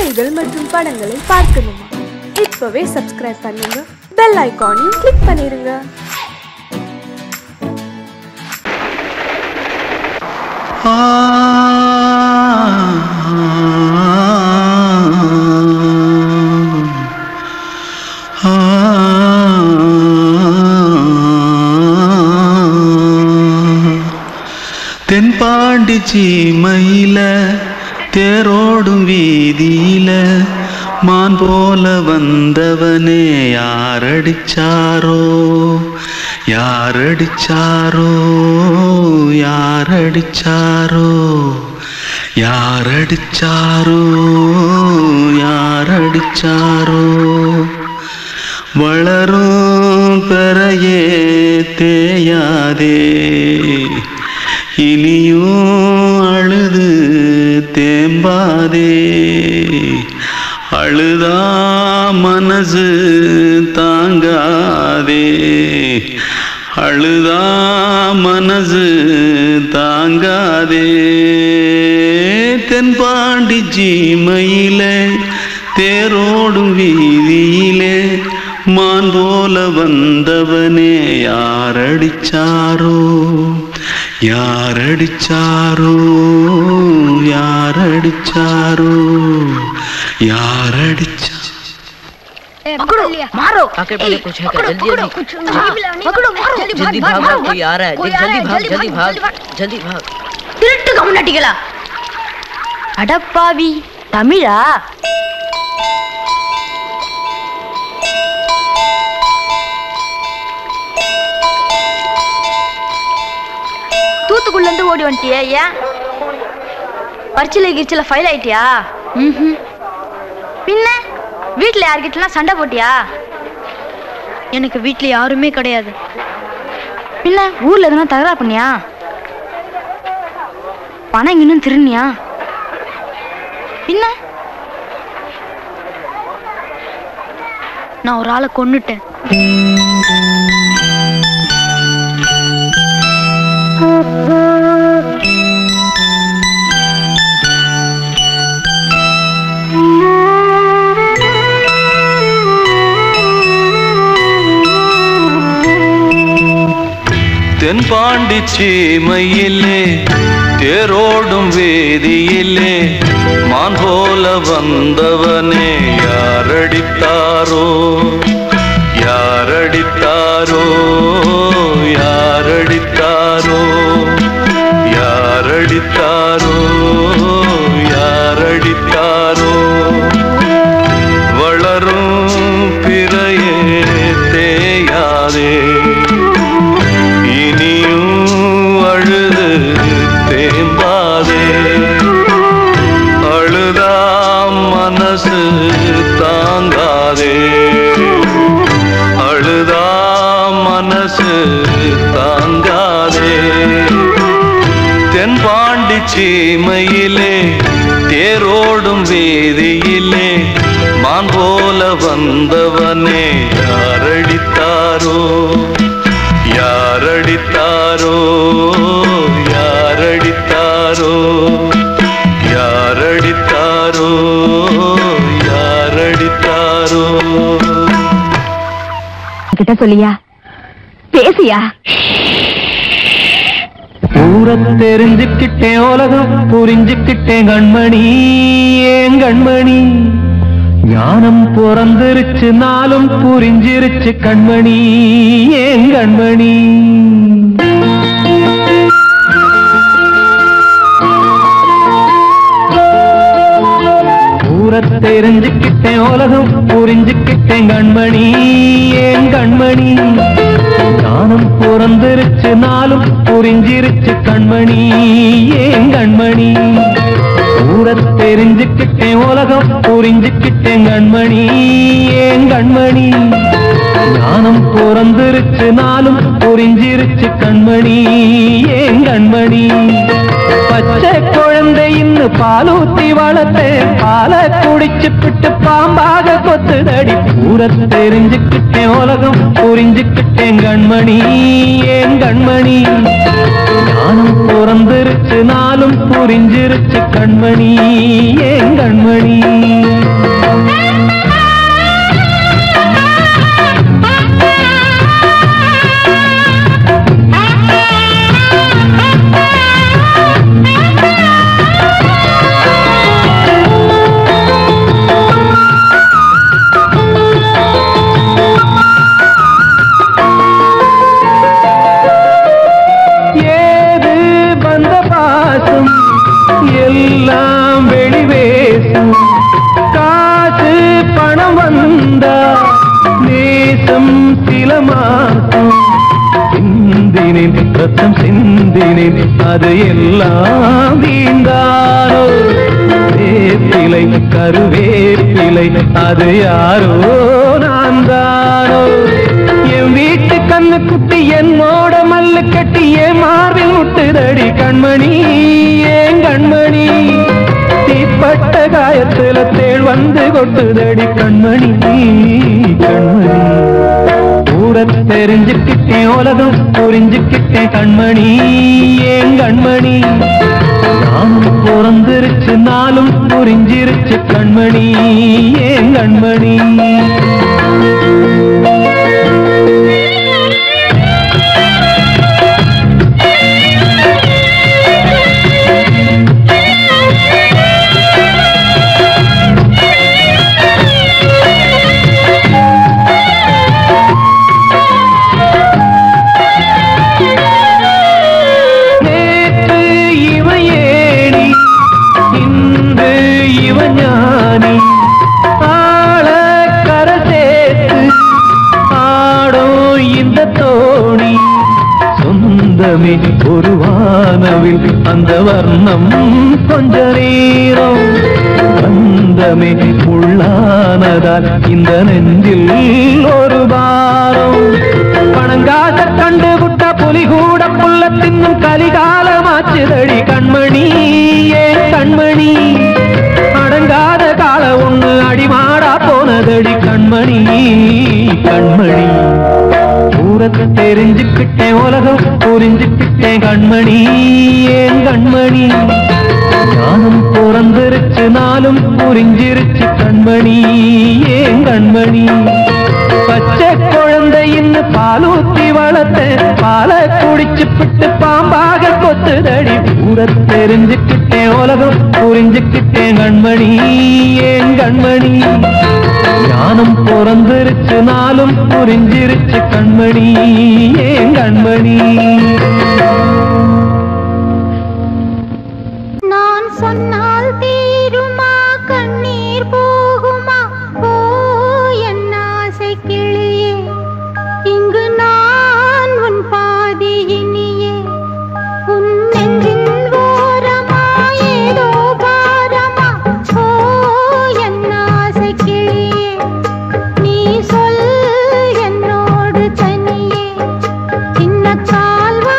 கதைகள் மற்றும் படங்களை பார்க்கணுமா? இப்பவே சப்ஸ்கிரைப் பண்ணுங்க, பெல் ஐகானையும் கிளிக் பண்ணிருங்க. தென்பாண்டி சீமையில தேரோடும் வீதியில மான் போல வந்தவனே யாரடிச்சாரோ யாரடிச்சாரோ யாரடிச்சாரோ யாரடிச்சாரோ யாரடிச்சாரோ வளரும் பெறையே தேயாதே இனியும் அழுது தேம்பாதே அழுதா மனசு தாங்காதே அழுதா மனசு தாங்காதே தென்பாண்டி சீமையிலே தேரோடும் வீதியிலே மான் போல வந்தவனே யாரடிச்சாரோ யாரடிச்சாரோ யாரடிச்சாரோ यारडिचा पकड़ो मारो आके पहले कुछ है क्या? जल्दी जल्दी पकड़ो मारो जल्दी भाग कोई आ रहा है जल्दी भाग जल्दी भाग திருட்டு கம்முனட்டிகளா அடப்பாவி தமிழா தூத்துக்குள்ள இருந்து ஓடி வந்துட்டியா? ஏன் பரிச்சையில கிரிச்சல ஃபைல் ஆயிட்டியா? பின்ன வீட்டுல யார்கிட்டலாம் சண்டை போட்டியா? எனக்கு வீட்டுல யாருமே கிடையாது. பின்ன ஊர்ல எதுனா தகராறு பண்ணியா? பணம் இன்னும் திருநியா? பின்ன நான் ஒரு ஆளை கொன்னுட்டேன். தென்பாண்டி சீமையிலே தேரோடும் வேதியிலே மான் போல வந்தவனே யாரடித்தாரோ யாரடித்தாரோ யாரடித்தாரோ யாரடித்தாரோ யாரடித்தாரோ வளரும் பிறையே தேயாதே இனியும் அழுது தேம்பாதே அழுதா மனசு தாங்காதே அழுதா மனசு தாங்காதே தென்பாண்டி சீமையிலே தேரோடும் வேதியிலே மான் போல வந்தவனே யாரடித்தாரோ யாரடித்தாரோ யாரடித்தாரோ யாரடித்தாரோ யாரடித்தாரோ கிட்ட சொல்லியா பேசியா? ஊரை தெரிஞ்சுக்கிட்டேன் உலகம் புரிஞ்சுக்கிட்டேன் கண்மணி ஏன் கண்மணி ஞானம் பிறந்திருச்சு நாளும் புரிஞ்சிருச்சு கண்மணி ஏன் கண்மணி ஊரை தெரிஞ்சுக்கிட்டேன் உலகம் புரிஞ்சுக்கிட்டேன் கண்மணி ஏன் கண்மணி ஞானம் பிறந்திருச்சு நாளும் புரிஞ்சிருச்சு கண்மணி ஏன் கண்மணி ஊரை தெரிஞ்சுக்கிட்டேன் உலகம் புரிஞ்சுக்கிட்டேன் கண்மணி ஏன் கண்மணி ஞானம் பிறந்திருச்சு நாளும் புரிஞ்சிருச்சு கண்மணி ஏன் கண்மணி பச்சை குழந்தை இன்னும் பாலூத்தி வளர்த்தேன் பாலை குடிச்சு பிட்டு பாம்பாக கொத்துதடி ஊரை தெரிஞ்சுக்கிட்டேன் உலகம் புரிஞ்சுக்கிட்டேன் கண்மணி ஏன் கண்மணி ஞானம் பிறந்திருச்சு நாளும் புரிஞ்சிருச்சு கண்மணி ஏன் கண்மணி மாசம் சிந்தினேன் ரத்தம் சிந்தினேன் அது எல்லாம் வீண்டாரோ வேப்பிலை கருவேப்பிலை அது யாரோ நான் தானோ என் வீட்டு கண்ணு குட்டி என்னோட மல்லு கட்டி என் மார்பில் முட்டுதடி கண்மணி ஏன் கண்மணி தீப்பட்ட காயத்துல தேள் வந்து கொட்டுதடி கண்மணி கண்மணி ஊர தெரிஞ்சுக்கிட்டேன் உலகம் புரிஞ்சுக்கிட்டேன் கண்மணி ஏன் கண்மணி நானும் பிறந்திருச்சு நாளும் புரிஞ்சிருச்சு கண்மணி ஏன் கண்மணி ஒரு வானவில் அந்த வர்ணம் கொஞ்ச நேரம் பந்தமே உள்ளானதால் இந்த நெஞ்சில் ஒரு பாரம் பணங்காச கண்டு விட்ட புலி கூட புல்ல தின்னும் கலிகாலமாச்சுதடி கண்மணி ஏன் கண்மணி அடங்காத கால ஒண்ணு அடிமாடா போனதடி கண்மணி கண்மணி ஊரத்தை தெரிஞ்சுக்கிட்டேன் உலகம் புரிஞ்சுக்கிட்டேன் கண்மணி ஏன் கண்மணி ஞானம் பிறந்திருச்சு நாளும் புரிஞ்சிருச்சு கண்மணி ஏன் கண்மணி பச்சை குழந்தை இன்னும் பாலூத்தி வளர்த்தேன் பாலை குடிச்சு பிட்டு பாம்பாக கொத்துதடி ஊரத்தை தெரிஞ்சுக்கிட்டேன் உலகம் புரிஞ்சுக்கிட்டேன் கண்மணி ஏன் கண்மணி ஞானம் பிறந்திருச்சு நாளும் புரிஞ்சிருச்சு கண்மணி ஏன் கண்மணி நான் சொன்னால் தீருமா கண்ணீர் போகுமா ஓ என் ஆசை கிளியே இங்கு நான் உன் பாதி இனியே உன் நெஞ்சின் ஓரமா ஏதோ பாரமா ஓ என் ஆசை கிளியே நீ சொல் என்னோடு தனியே சின்ன கால்வா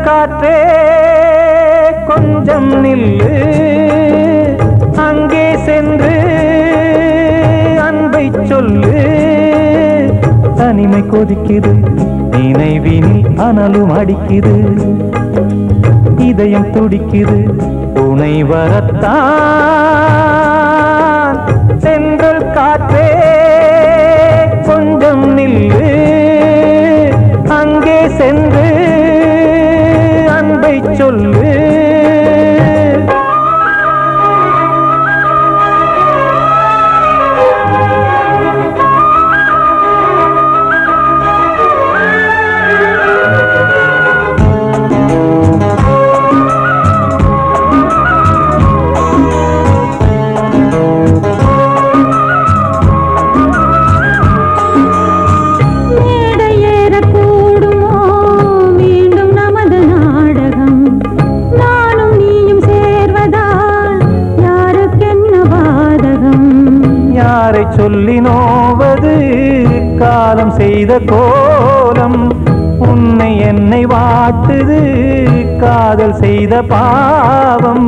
காற்றே கொஞ்சம் நில்லு, அங்கே சென்று அன்பை சொல்லு. தனிமை கொதிக்குது, நினைவினில் அனலும் அடிக்குது, இதயம் துடிக்குது, துணை வரத்தான். சென்றல் காற்றே கொஞ்சம் நில்லு, அங்கே சென்று அன்பை சொல்லு. சொல்லி நோவது காலம் செய்த கோலம், உன்னை என்னை வாட்டுது காதல் செய்த பாவம்.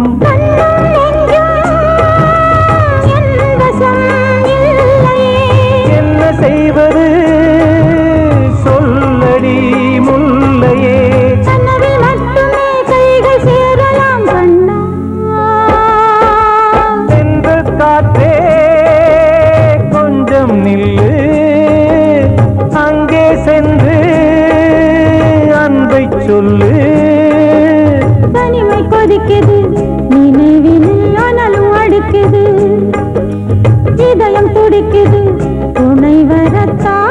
என்ன செய்வது சொல்லடி முல்லையே, சென்று காற்றே நில்லு, அங்கே சென்று அன்பை சொல்லு. தனிமை கொதிக்குது, நினைவினில் அனலும் அடிக்குது, இதயம் துடிக்குது, துணை வரத்தான்.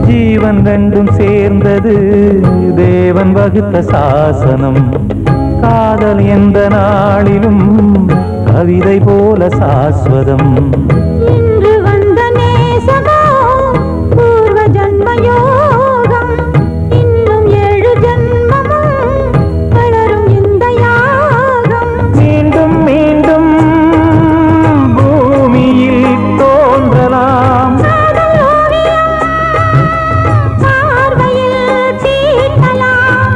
ஜீவன் ரெண்டும் சேர்ந்தது தேவன் வகுத்த சாசனம், காதல் எந்த நாளிலும் கவிதை போல சாஸ்வதம். இன்று வந்த நேசமோ பூர்வ ஜன்ம யோகம், இன்னும் 7 ஜன்மமும் வளரும் இந்த யாகம். மீண்டும் மீண்டும் பூமியில் தோன்றலாம்,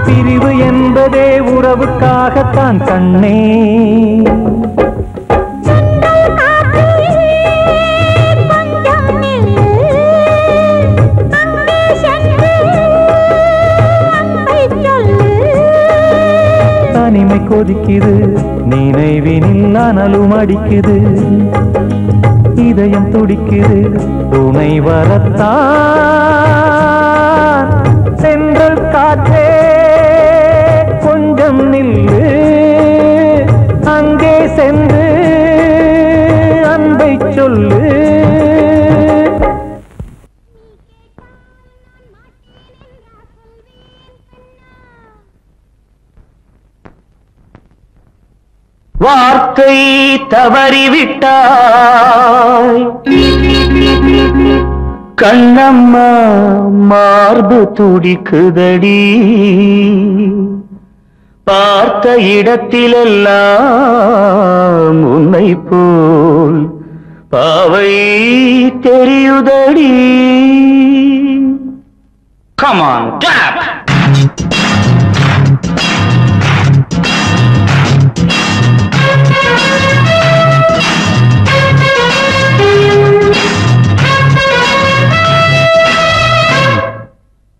பிரிவு என்பதே உறவுக்காகத்தான் கண்ணே. தனிமை கொதிக்குது, நினைவினில் அனலும் அடிக்குது, இதயம் துடிக்குது, துணை வரத்தான். சென்றல் காற்றே கொஞ்சம் நில்லு, அங்கே சென்று அன்பை சொல்லு. வார்த்தை தவறிவிட்டாய் கண்ணம்மா, மார்பு துடிக்குதடி, பார்த்த இடத்திலெல்லாம் உன்னை போல் பாவை தெரியுதடி. Come on, clap!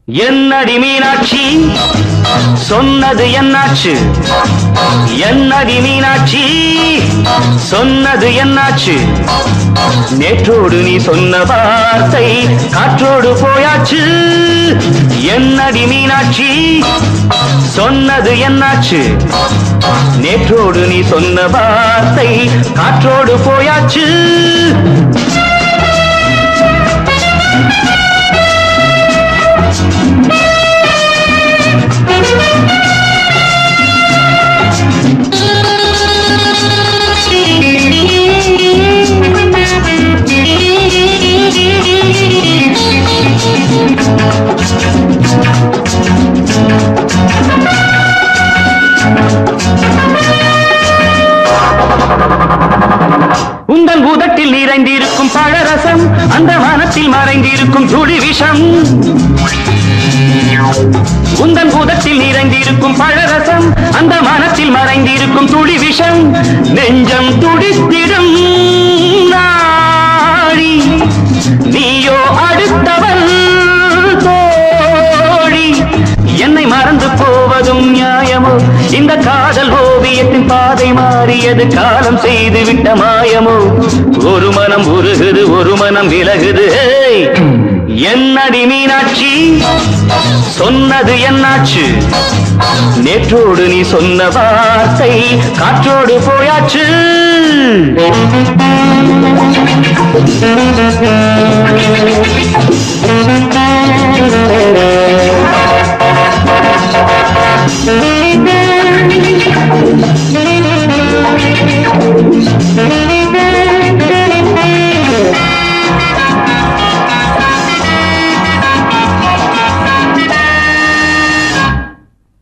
என்னடி மீனாட்சி சொன்னது என்னாச்சு? என்னடி மீனாட்சி சொன்னது என்னாச்சு? நேற்றோடு நீ சொன்ன வார்த்தை காற்றோடு போயாச்சு. என்னடி மீனாட்சி சொன்னது என்னாச்சு? நேற்றோடு நீ சொன்ன வார்த்தை காற்றோடு போயாச்சு. உந்தன் உதட்டில் நிறைந்திருக்கும் பழரசம் அந்த வானத்தில் மறைந்திருக்கும் துளி விஷம். உந்தன் உதட்டில் நிறைந்திருக்கும் பழரசம் அந்த வானத்தில் மறைந்திருக்கும் துளி விஷம். நெஞ்சம் துடித்திடும் நாடி நீயோ அடுத்தவன் தோழி. என்னை மறந்து போவதும் நியாயமோ? இந்த காதல் ஓவியத்தின் பாதை மாறியது காலம் செய்து விட்ட மாயமோ? ஒரு மனம் உருகுது ஒரு மனம் விலகுது. என்னடி மீனாட்சி சொன்னது என்னாச்சு? நேற்றோடு நீ சொன்ன வார்த்தை காற்றோடு போயாச்சு.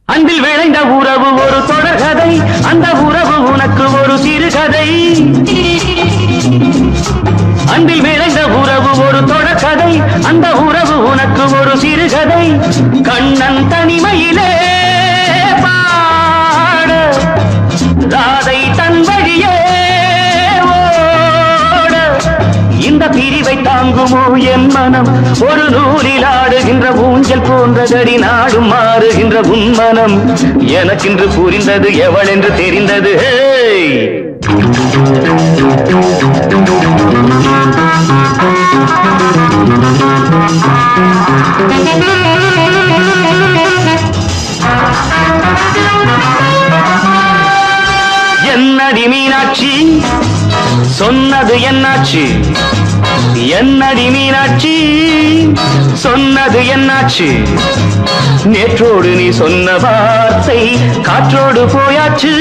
அன்பில் விளைந்த உறவு ஒரு தொடர்கதை, அந்த உறவு உனக்கு ஒரு சிறுகதை. அன்பில் விளைந்த உறவு ஒரு தொடர்கதை, அந்த உறவு உனக்கு ஒரு சிறுகதை. கண்ணன் தனிமையிலே பாட ராதை தன் வழியே ஓட. இந்த பிரிவை தாங்குமோ என் மனம்? ஒரு நூலில் ஆடுகின்ற ஊஞ்சல் போன்றதடி நாடும் மாறுகின்ற உன்மனம். எனக்கென்று புரிந்தது எவள் என்று தெரிந்தது. என்னடி மீனாட்சி சொன்னது என்னாச்சு? என்னடி மீனாட்சி சொன்னது என்னாச்சு? நேற்றோடு நீ சொன்ன வார்த்தை காற்றோடு போயாச்சு.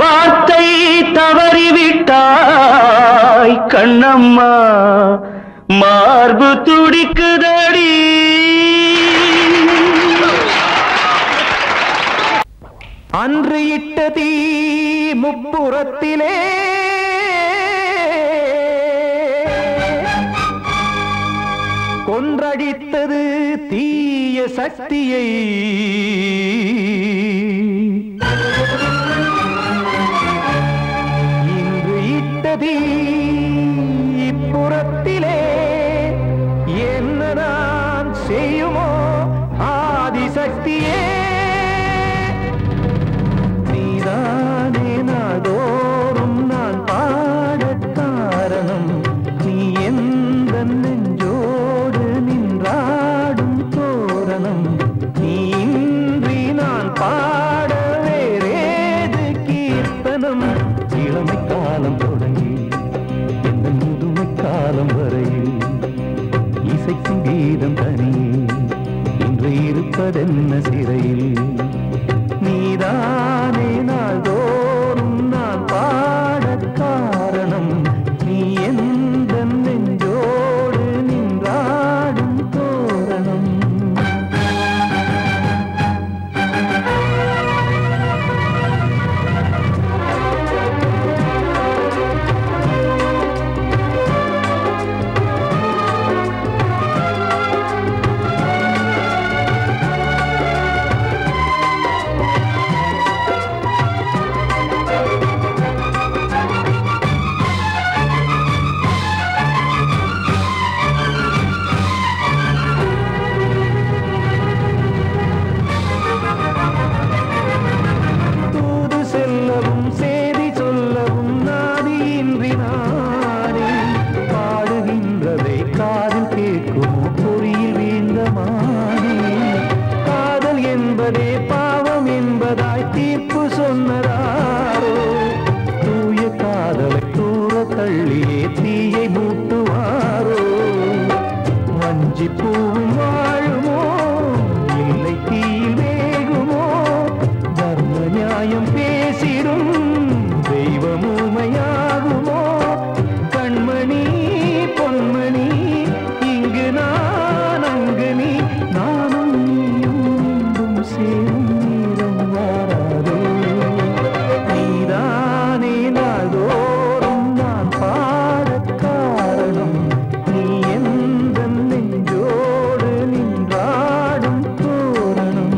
வார்த்தை தவறிவிட்டாய் கண்ணம்மா, மார்பு துடிக்குதடி. அன்று இட்ட தீ முப்புறத்திலே கொன்றடித்தது தீய சக்தியை. இன்று இட்ட தீ இப்புறத்திலே என்ன நான் செய்யுமோ ஆதிசக்தியே. நீதானே நாடோறும் நான் பாட காரணம். நீ எந்த நெஞ்சோடு நின்றாடும் தோரணம். நீ இன்றி நான் பாட வேறேது கீர்த்தனம். இளமை காலம் தொடங்கி இந்த முதுமை காலம் வரையில் இசைக்கும் கீதம் தனியே இன்று இருப்பதென்ன சிறையில். நீதானே நாள்தோறும் நான் பாட காரணம். நீ எந்த நெஞ்சோடு நின்றாடும் தோரணம். தீயை மூட்டுவாரோ வஞ்சி பூவும் வாழுமோ இல்லை தீயில் வேகுமோ தர்ம நியாயம் பேசிடும் தெய்வம் ஊமையாகுமோ கண்மணி பொன்மணி இங்கு நான் அங்கு நீ நானும் நீயும் மீண்டும் சேரும் நேரம் வாராதோ நீதானே நாள்தோறும் நான் பாடக் காரணம் நீ எந்த நெஞ்சோடு நின்றாடும் தோரணம்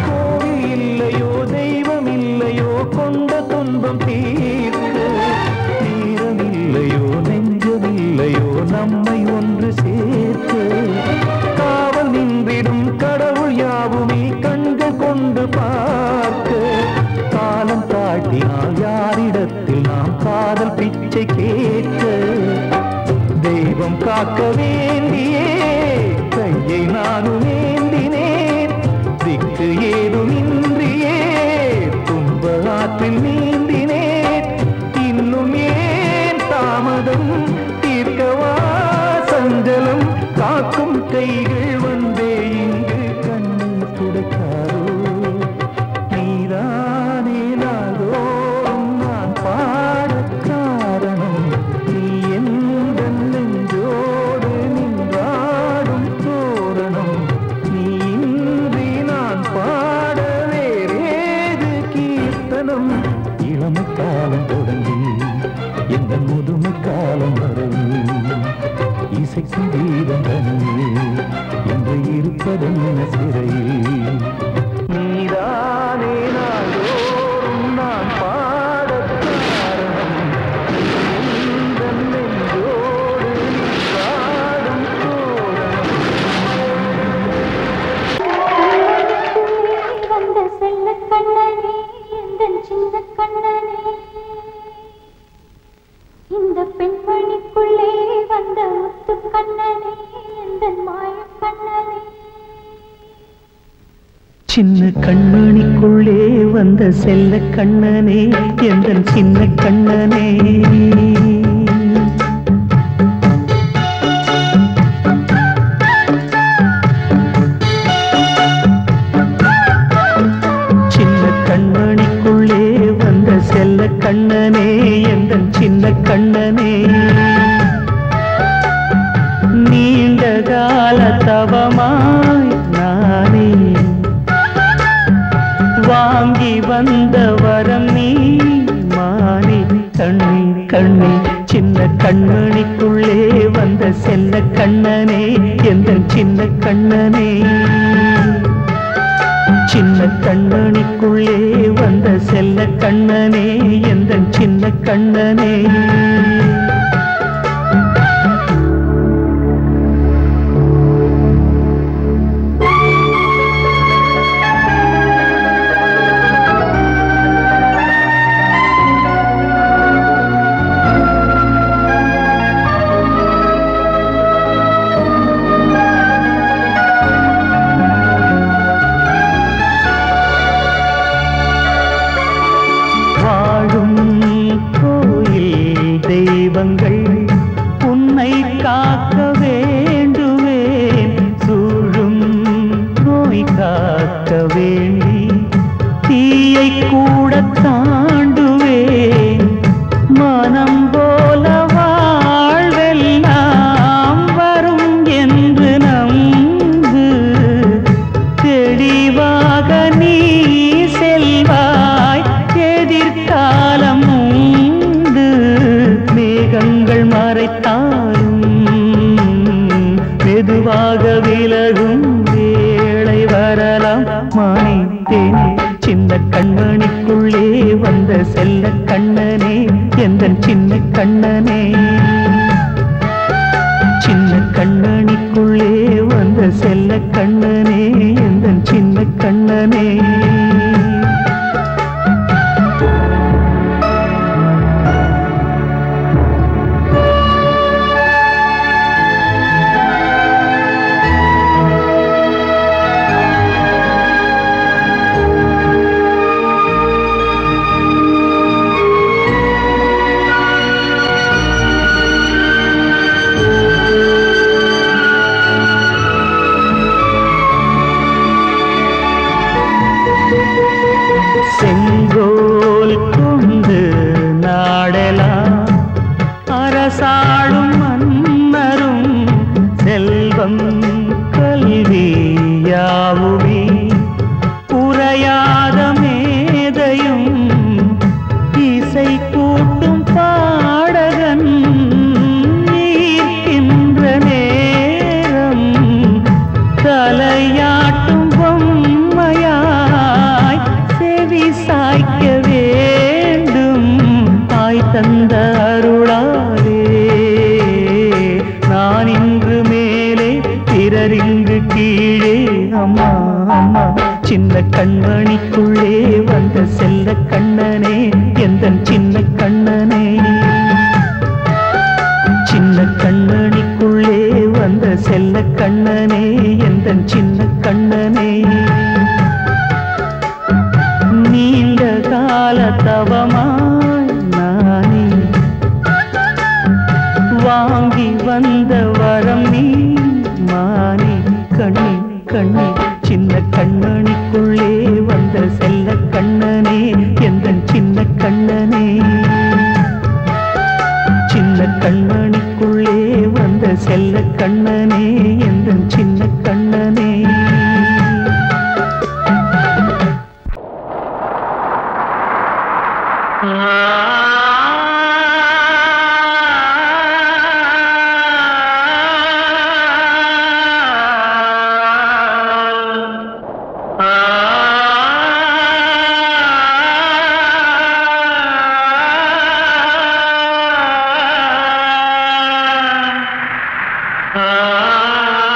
கோவில் இல்லையோ தெய்வம் இல்லையோ கொண்ட துன்பம் தீர்க்க நேரம் இல்லையோ நெஞ்சம் இல்லையோ நம்மை ஒன்று சேர்க்க காவல் நின்றிடும் கடவுள் யாவுமே கண்கள் கொண்டு பார்க்க காலம் தாட்டினால் யாரிடத்தில் நாம் காதல் பிச்சை கேட்க தெய்வம் காக்க வேண்டியே கையை நானும் ஏந்தினேன் திக்கு ஏதுமின்றியே துன்ப ஆற்றில் நீந்தினேன் இன்னும் ஏன் தாமதம் தீர்க்கவா சஞ்சலம் காக்கும் கைகள் வந்தே இங்கு கண்ணீர் துடைக்காரோ நீதானே நாள்தோறும் நான் பாடக் காரணம் நீ எந்த நெஞ்சோடு நின்றாடும் தோரணம் நீ இன்றி நான் பாட வேறேது கீர்த்தனம் இளமை காலம் தொடங்கி எந்த முதுமை காலம் வரை இசைக்கும் தீபம் தனியே என்று இருப்பதென்ன சிறையில் நீதானே நாள்தோறும் நான் பாடக் காரணம் எந்த நெஞ்சோடு நின்றாடும் தோரணம் வந்த செல்ல கண்ணனே எந்தன் சின்ன கண்ணனே இந்த பெண்மணிக்குள்ளே வந்த முத்து கண்ணனே எந்தன் மாய கண்ணனே சின்ன கண்மணிக்குள்ளே வந்த செல்ல கண்ணனே எந்தன் சின்ன கண்ணனே சின்ன கண்மணிக்குள்ளே வந்த செல்ல கண்ணனே எந்தன் சின்ன கண்ணனே நீண்ட கால தவமாய் நானே வாங்கி வந்த வரம் நீ மானே கண்ணே கண்ணே சின்ன கண்மணிக்குள்ளே வந்த செல்ல கண்ணனே எந்தன் சின்ன கண்ணனே சின்ன கண்மணிக்குள்ளே வந்த செல்ல கண்ணனே எந்தன் சின்ன கண்ணனே மறைத்தாலும் மெதுவாக விலகும் கண்மணிக்குள்ளே வந்த செல்ல கண்ணனே எந்தன் சின்ன கண்ணனே சின்ன கண்ணனிக்குள்ளே வந்த செல்ல கண்ணனே எந்தன் சின்ன கண்ணனே செங்கோல் கொண்டு நாடலாம் அரசாளும் மன்னரும் செல்வம் கல்வியாவுமே குறையாத மேதையும் இசை கூட்டும் பாடகன் ஈர்க்கின்ற நேரம் தலையாட்டும் பொம்மையாய் செவி சாய்க்க வேண்டும் தாய் தந்த அருளாலே நான் இன்று மேலே பிறரிங்கு கீழே அம்மா அம்மா சின்ன கண்மணிக்குள்ளே வந்த செல்ல கண்ணனே எந்தன் சின்ன கண்ணனே சின்ன கண்ணனிக்குள்ளே வந்த செல்ல கண்ணனே எந்தன் சின்ன கண்ணனே நீண்ட கால தவமாய் நானே வாங்கி வந்த வரம் நீ மானே கண்ணே கண்ணே சின்ன கண்ணனிக்குள்ளே வந்த செல்ல கண்ணனே எந்தன் சின்ன கண்ணனே சின்ன கண்ணனிக்குள்ளே வந்த செல்ல கண்ணனே எந்தன் சின்ன கண்ணனே ah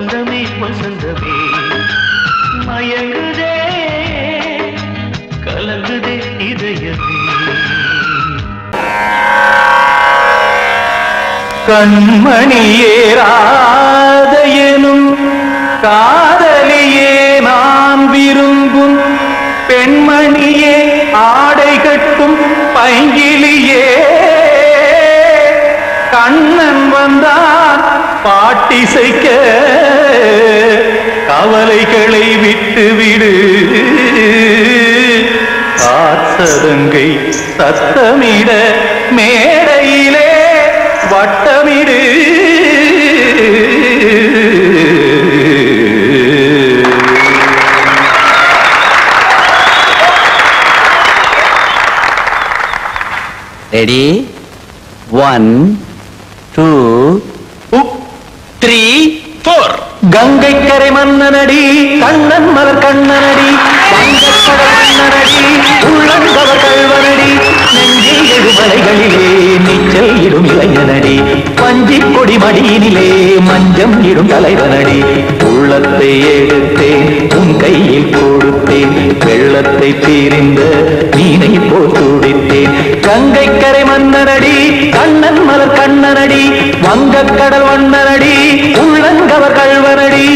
வசந்தமே வசந்தமே மயங்குதே கலங்குதே இதயமே கண்மணியேராத எனும் காதலியே நான் விரும்பும் பெண்மணியே ஆடை கட்டும் பைங்கிலியே கண்ணன் வந்தான் பாட்டிசைக்க கவலைகளை விட்டுவிடு காத்ததங்கை சத்தமிட மேடையிலே வட்டமிடு ரெடி 1 2 3 4 கங்கை கரை மன்னனடி கண்ணன் மலர் கண்ணனடி வங்கக்கடல் மன்னனடி உள்ளங்கவ கல்வனடி நெஞ்சில் எழுமலைகளிலே நீச்சல் இடும் இளைஞனடி பஞ்சி கொடி மடியினிலே மஞ்சம் இடும் தலைவனடி உள்ளத்தை எடுத்தேன் உன் கையில் கொடுத்தேன் வெள்ளத்தை தீரிந்த மீனை போல் துடித்தேன் கங்கை கரை மன்னனடி கண்ணன் மலர் கண்ணனடி வங்கக்கடல் வண்ணனடி உள்ளங்கவர் கல்வனடி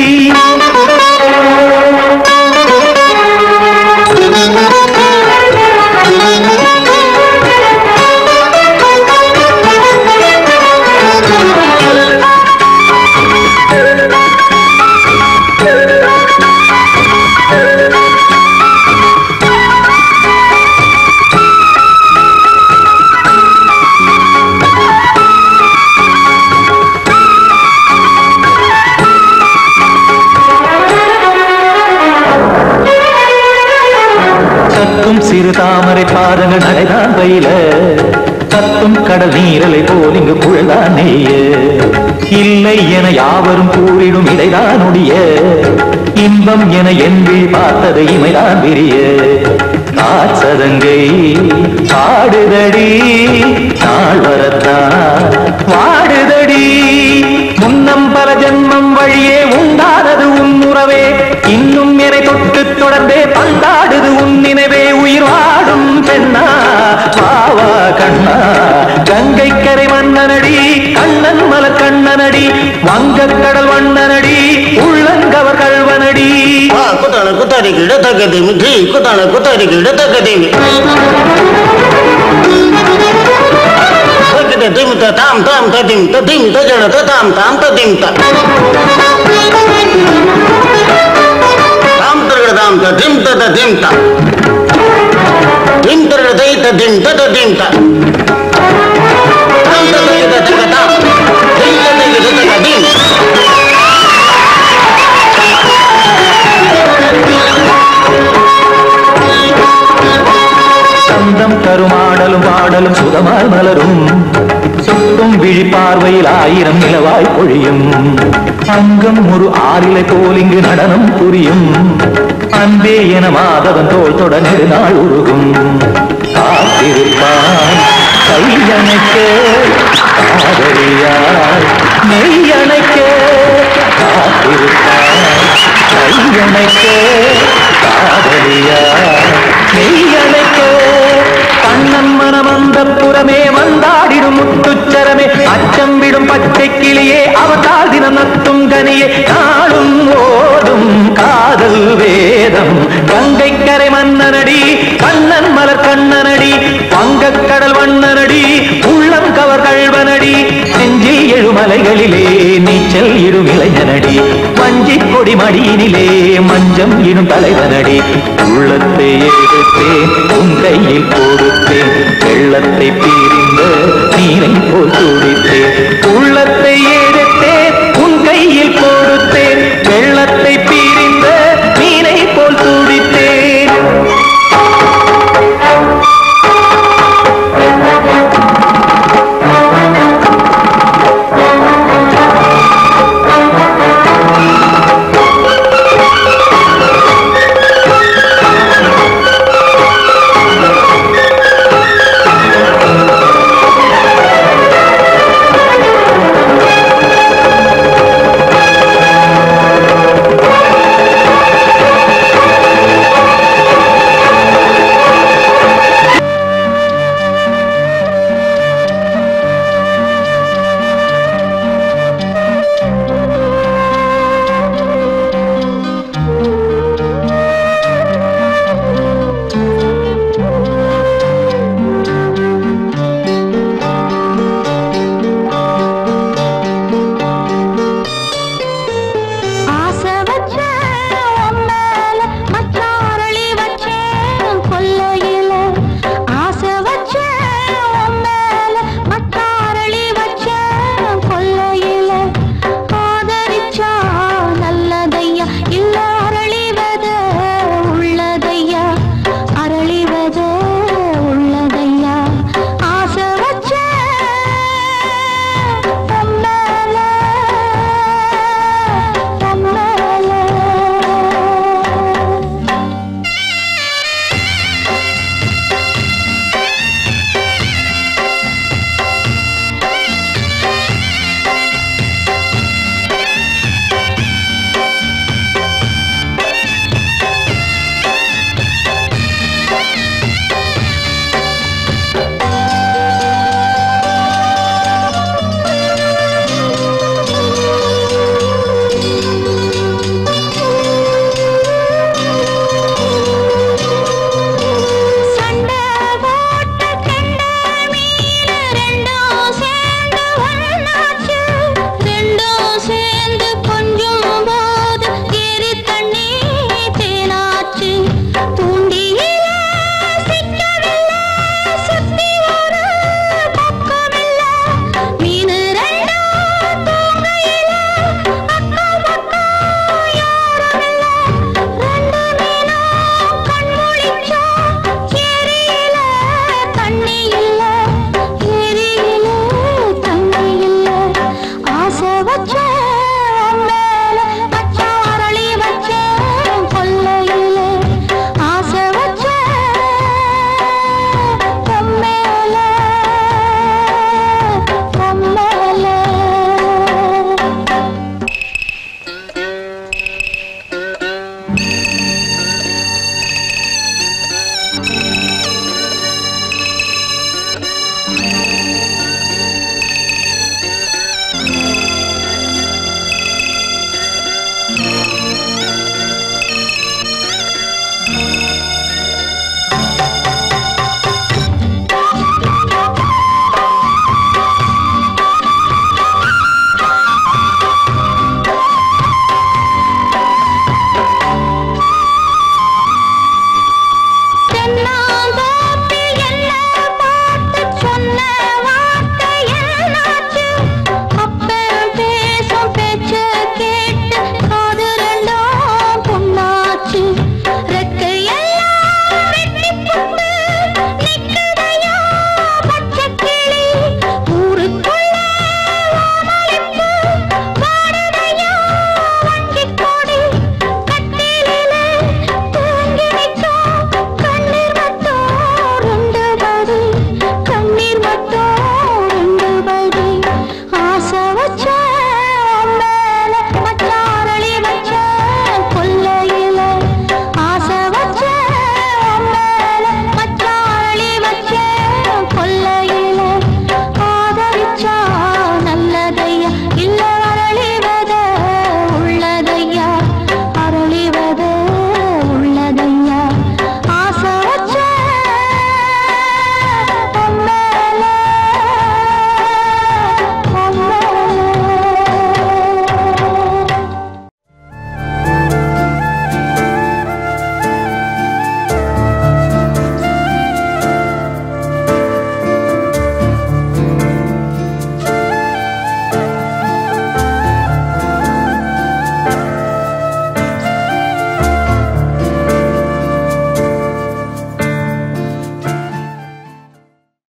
சிறு தாமரை பாதங்கள் நடைதான் பயில கத்தும் கடல் நீரலை போல் இங்கு குழல்தான் நெய்ய இல்லை என யாவரும் கூறிடும் இடைதான் உடைய இன்பம் என என்பி பார்த்தது இமைதான் விரிய காசதங்கை பாடுதடி நாள் வரத்தான் வாடுதடி முன்னம் பல ஜென்மம் வழியே உண்டானது உன் உறவே இன்னும் என்னை தொட்டு தொடர்ந்தே பந்தாடுது உன் நினைவே உயிர் வாடும் பெண்ணா பாவா கண்ணா கங்கை கரை மன்னனடி கண்ணன் மலர் கண்ணனடி வங்கக்கடல் வண்ணனடி உள்ளங்கவர் கல்வனடி குத்தான குத்தாரிக்கு இடத்தக்கதேமி தி குத்தான குத்தாரிக்கு இடத்தக்கதேமி திம் தாம் தாம் ததிம் ததிம் தஜன தாம் தாம் ததிம் தாம் தாம் ததிம் ததிம் தாம் திம் தரதை ததிம் ததிம் தாம் தாம் ததை ததகதாம் திம் ததை ததகதிம் சந்தம் கருமாடலும் பாடலும் சுதமாய் மலரும் சுட்டும் விழி பார்வையில் ஆயிரம் நிலவாய் பொழியும் அங்கம் ஒரு ஆறிலை போல் இங்கு நடனம் புரியும் அன்பே என மாதவன் தோள் தொட நெடுநாள் உருகும் காத்திருப்பான் கையணைக்க காதலியார் மெய்யணைக்க காத்திருப்பான் கையணைக்க காதலியார் மெய்யணைக்க கண்ணன் மனம் அந்த புறமே வந்தாடிடும் முத்துச்சரமே அச்சம் விடும் பச்சை கிளியே அவதால் தினம் நத்தும் கனியே நாளும் ஓடும் காதல் வேதம் கங்கை கரை மன்னனடி கண்ணன் மலர் கண்ணனடி வங்கக்கடல் வண்ணனடி உள்ளம் கவர் கல்வனடி நெஞ்சில் எழுமலைகளிலே நீச்சல் இடும் இளைஞனடி பஞ்சி கொடி மடியினிலே மஞ்சம் இடும் தலைவனடி உள்ளத்தை எடுத்தேன் உன் கையில் கொடுத்தேன் வெள்ளத்தை பீரிந்த நீரை போல் துடித்தேன் உள்ளத்தை எடுத்தேன் உன் கையில் கொடுத்தேன் வெள்ளத்தை பீரிந்த நீரை போல் துடித்தேன் வச்ச